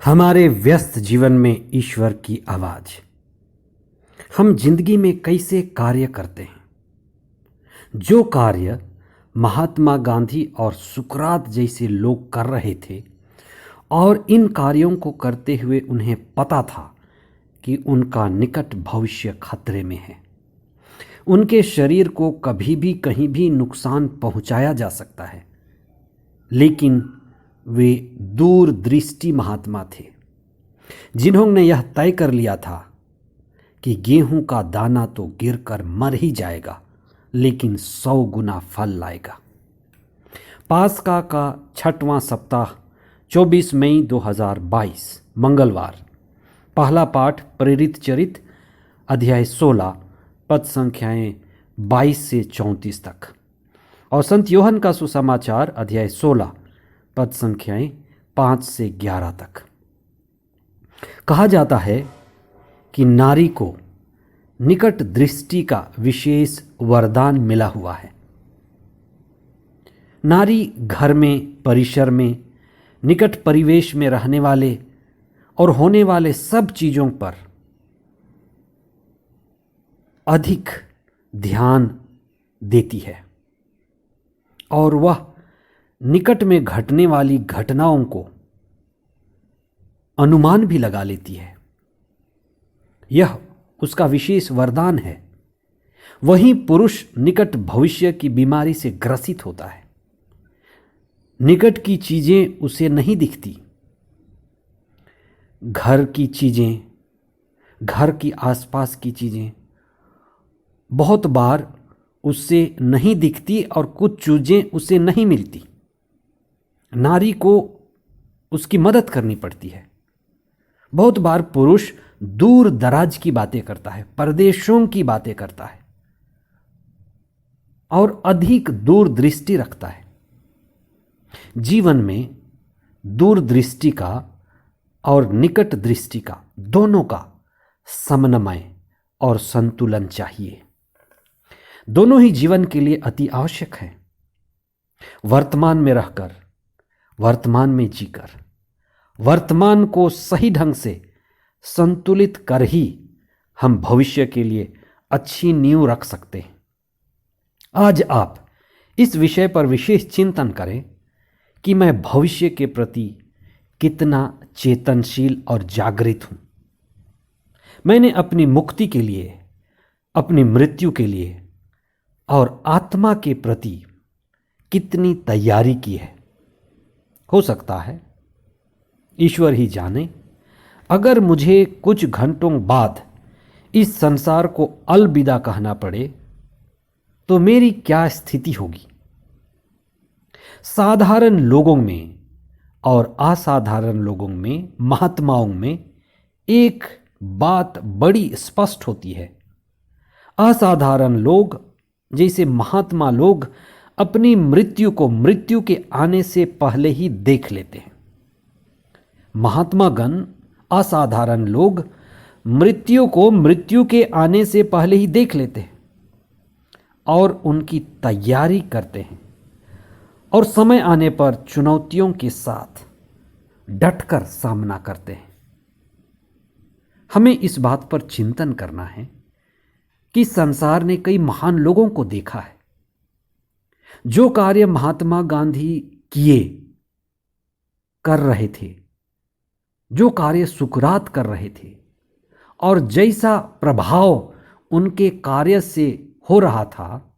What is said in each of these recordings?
हमारे व्यस्त जीवन में ईश्वर की आवाज। हम जिंदगी में कैसे कार्य करते हैं। जो कार्य महात्मा गांधी और सुकरात जैसे लोग कर रहे थे और इन कार्यों को करते हुए उन्हें पता था कि उनका निकट भविष्य खतरे में है। उनके शरीर को कभी भी कहीं भी नुकसान पहुंचाया जा सकता है, लेकिन वे दूरदृष्टि महात्मा थे जिन्होंने यह तय कर लिया था कि गेहूं का दाना तो गिरकर मर ही जाएगा, लेकिन 100 गुना फल लाएगा। पास्का का 6वां सप्ताह 24 मई 2022 मंगलवार। पहला पाठ प्रेरित चरित अध्याय 16 पद संख्याएं 22 से 34 तक और संत योहन का सुसमाचार अध्याय 16 पद संख्याएं 5 से 11 तक। कहा जाता है कि नारी को निकट दृष्टि का विशेष वरदान मिला हुआ है। नारी घर में, परिसर में, निकट परिवेश में रहने वाले और होने वाले सब चीजों पर अधिक ध्यान देती है और वह निकट में घटने वाली घटनाओं को अनुमान भी लगा लेती है। यह उसका विशेष वरदान है। वहीं पुरुष निकट भविष्य की बीमारी से ग्रसित होता है। निकट की चीजें उसे नहीं दिखती। घर की चीजें, घर की आसपास की चीजें बहुत बार उससे नहीं दिखती और कुछ चीजें उसे नहीं मिलती। नारी को उसकी मदद करनी पड़ती है। बहुत बार पुरुष दूर दराज की बातें करता है, परदेशों की बातें करता है और अधिक दूरदृष्टि रखता है। जीवन में दूरदृष्टि का और निकट दृष्टि का दोनों का समन्वय और संतुलन चाहिए। दोनों ही जीवन के लिए अति आवश्यक है। वर्तमान में रहकर, वर्तमान में जीकर, वर्तमान को सही ढंग से संतुलित कर ही हम भविष्य के लिए अच्छी नींव रख सकते हैं। आज आप इस विषय पर विशेष चिंतन करें कि मैं भविष्य के प्रति कितना चेतनशील और जागृत हूं। मैंने अपनी मुक्ति के लिए, अपनी मृत्यु के लिए और आत्मा के प्रति कितनी तैयारी की है। हो सकता है, ईश्वर ही जाने, अगर मुझे कुछ घंटों बाद इस संसार को अलविदा कहना पड़े तो मेरी क्या स्थिति होगी। साधारण लोगों में और असाधारण लोगों में, महात्माओं में एक बात बड़ी स्पष्ट होती है। असाधारण लोग जैसे महात्मा लोग अपनी मृत्यु को मृत्यु के आने से पहले ही देख लेते हैं। महात्मागण, असाधारण लोग मृत्यु को मृत्यु के आने से पहले ही देख लेते हैं और उनकी तैयारी करते हैं और समय आने पर चुनौतियों के साथ डटकर सामना करते हैं। हमें इस बात पर चिंतन करना है कि संसार ने कई महान लोगों को देखा है। जो कार्य महात्मा गांधी कर रहे थे, जो कार्य सुकरात कर रहे थे और जैसा प्रभाव उनके कार्य से हो रहा था,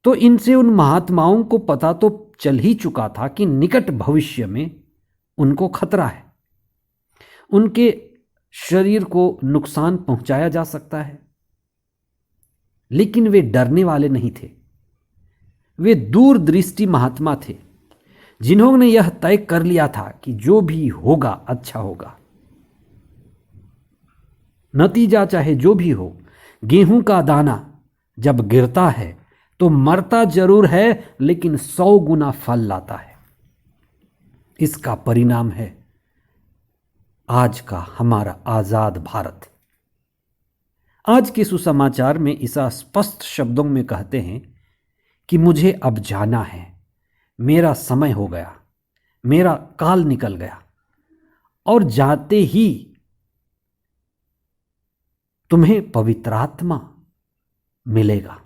तो इनसे उन महात्माओं को पता तो चल ही चुका था कि निकट भविष्य में उनको खतरा है। उनके शरीर को नुकसान पहुंचाया जा सकता है, लेकिन वे डरने वाले नहीं थे। वे दूरदृष्टि महात्मा थे जिन्होंने यह तय कर लिया था कि जो भी होगा अच्छा होगा। नतीजा चाहे जो भी हो, गेहूं का दाना जब गिरता है तो मरता जरूर है, लेकिन 100 गुना फल लाता है। इसका परिणाम है आज का हमारा आजाद भारत। आज के सुसमाचार में ईसा स्पष्ट शब्दों में कहते हैं कि मुझे अब जाना है, मेरा समय हो गया, मेरा काल निकल गया और जाते ही तुम्हें पवित्र आत्मा मिलेगा।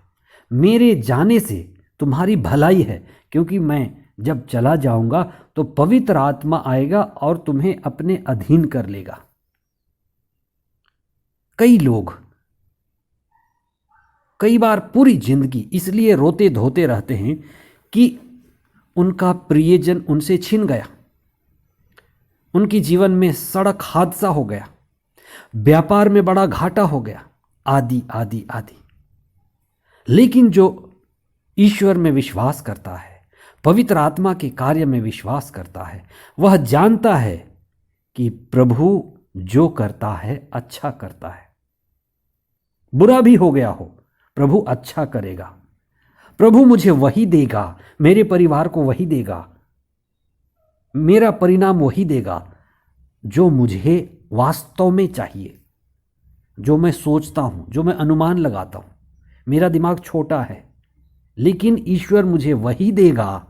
मेरे जाने से तुम्हारी भलाई है, क्योंकि मैं जब चला जाऊंगा तो पवित्र आत्मा आएगा और तुम्हें अपने अधीन कर लेगा। कई लोग कई बार पूरी जिंदगी इसलिए रोते धोते रहते हैं कि उनका प्रियजन उनसे छिन गया, उनकी जीवन में सड़क हादसा हो गया, व्यापार में बड़ा घाटा हो गया, आदि आदि आदि। लेकिन जो ईश्वर में विश्वास करता है, पवित्र आत्मा के कार्य में विश्वास करता है, वह जानता है कि प्रभु जो करता है अच्छा करता है। बुरा भी हो गया हो, प्रभु अच्छा करेगा। प्रभु मुझे वही देगा, मेरे परिवार को वही देगा, मेरा परिणाम वही देगा जो मुझे वास्तव में चाहिए, जो मैं सोचता हूं, जो मैं अनुमान लगाता हूं। मेरा दिमाग छोटा है, लेकिन ईश्वर मुझे वही देगा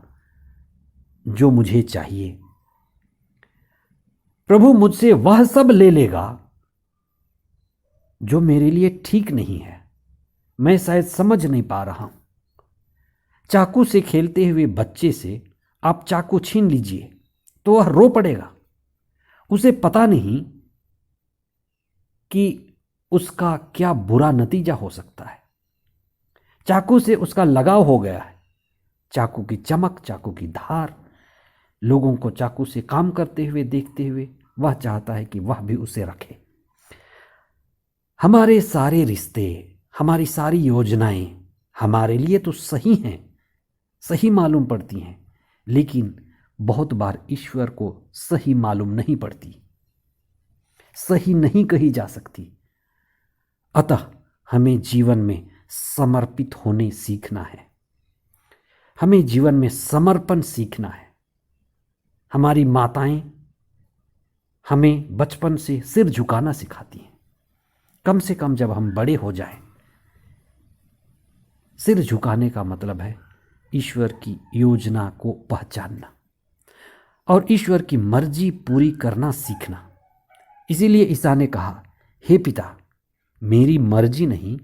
जो मुझे चाहिए। प्रभु मुझसे वह सब ले लेगा जो मेरे लिए ठीक नहीं है, मैं शायद समझ नहीं पा रहा हूं। चाकू से खेलते हुए बच्चे से आप चाकू छीन लीजिए तो वह रो पड़ेगा। उसे पता नहीं कि उसका क्या बुरा नतीजा हो सकता है। चाकू से उसका लगाव हो गया है। चाकू की चमक, चाकू की धार, लोगों को चाकू से काम करते हुए देखते हुए वह चाहता है कि वह भी उसे रखे। हमारे सारे रिश्ते, हमारी सारी योजनाएं हमारे लिए तो सही हैं, सही मालूम पड़ती हैं, लेकिन बहुत बार ईश्वर को सही मालूम नहीं पड़ती, सही नहीं कही जा सकती। अतः हमें जीवन में समर्पित होने सीखना है, हमें जीवन में समर्पण सीखना है। हमारी माताएं हमें बचपन से सिर झुकाना सिखाती हैं। कम से कम जब हम बड़े हो जाएं, सिर झुकाने का मतलब है ईश्वर की योजना को पहचानना और ईश्वर की मर्जी पूरी करना सीखना। इसीलिए ईसा ने कहा, हे पिता, मेरी मर्जी नहीं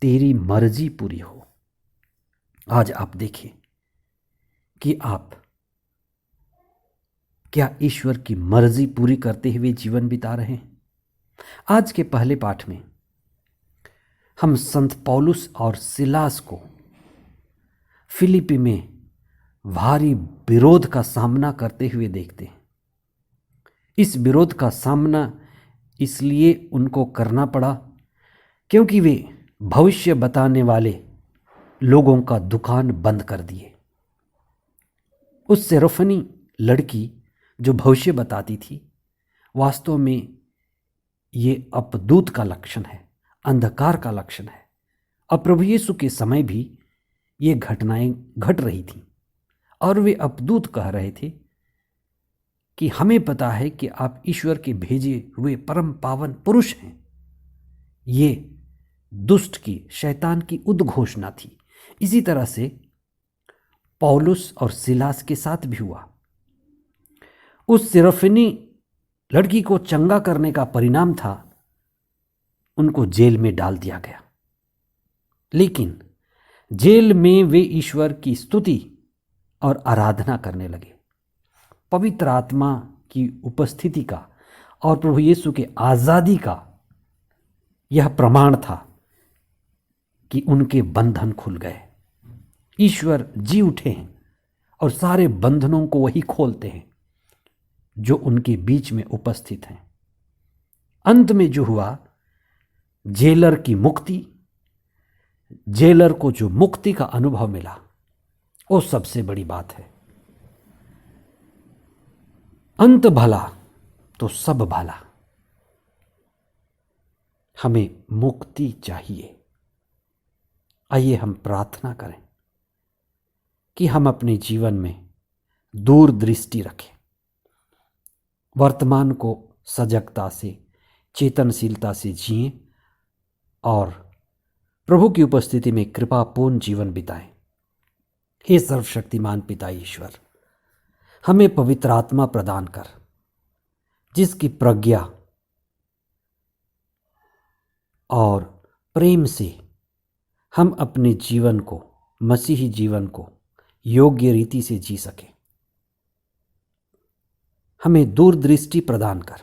तेरी मर्जी पूरी हो। आज आप देखिए कि आप क्या ईश्वर की मर्जी पूरी करते हुए जीवन बिता रहे हैं। आज के पहले पाठ में हम संत पौलुस और सिलास को फिलिपी में भारी विरोध का सामना करते हुए देखते हैं। इस विरोध का सामना इसलिए उनको करना पड़ा क्योंकि वे भविष्य बताने वाले लोगों का दुकान बंद कर दिए। उस सेरोफनी लड़की जो भविष्य बताती थी, वास्तव में ये अपदूत का लक्षण है, अंधकार का लक्षण है। अब प्रभु यीशु के समय भी ये घटनाएं घट रही थीं और वे अपदूत कह रहे थे कि हमें पता है कि आप ईश्वर के भेजे हुए परम पावन पुरुष हैं। ये दुष्ट की, शैतान की उद्घोषणा थी। इसी तरह से पौलुस और सिलास के साथ भी हुआ। उस सिरफनी लड़की को चंगा करने का परिणाम था उनको जेल में डाल दिया गया। लेकिन जेल में वे ईश्वर की स्तुति और आराधना करने लगे। पवित्र आत्मा की उपस्थिति का और प्रभु यीशु के आज़ादी का यह प्रमाण था कि उनके बंधन खुल गए। ईश्वर जी उठे हैं और सारे बंधनों को वही खोलते हैं जो उनके बीच में उपस्थित हैं। अंत में जो हुआ, जेलर की मुक्ति, जेलर को जो मुक्ति का अनुभव मिला, वो सबसे बड़ी बात है। अंत भला तो सब भला। हमें मुक्ति चाहिए। आइए हम प्रार्थना करें कि हम अपने जीवन में दूरदृष्टि रखें, वर्तमान को सजगता से, चेतनशीलता से जिएं और प्रभु की उपस्थिति में कृपापूर्ण जीवन बिताएं। हे सर्वशक्तिमान पिता ईश्वर, हमें पवित्र आत्मा प्रदान कर जिसकी प्रज्ञा और प्रेम से हम अपने जीवन को, मसीही जीवन को योग्य रीति से जी सकें। हमें दूरदृष्टि प्रदान कर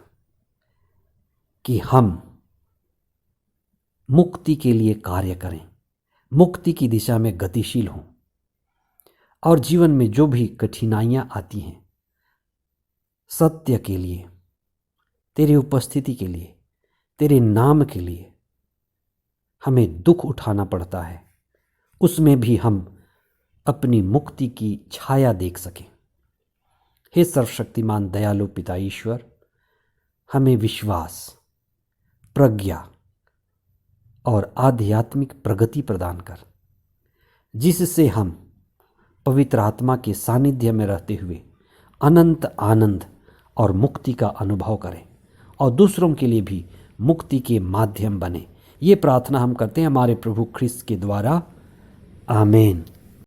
कि हम मुक्ति के लिए कार्य करें, मुक्ति की दिशा में गतिशील हों, और जीवन में जो भी कठिनाइयाँ आती हैं, सत्य के लिए, तेरी उपस्थिति के लिए, तेरे नाम के लिए हमें दुख उठाना पड़ता है, उसमें भी हम अपनी मुक्ति की छाया देख सकें। हे सर्वशक्तिमान दयालु पिता ईश्वर, हमें विश्वास, प्रज्ञा और आध्यात्मिक प्रगति प्रदान कर, जिससे हम पवित्र आत्मा के सानिध्य में रहते हुए अनंत आनंद और मुक्ति का अनुभव करें और दूसरों के लिए भी मुक्ति के माध्यम बने। ये प्रार्थना हम करते हैं हमारे प्रभु ख्रिस्त के द्वारा, आमीन।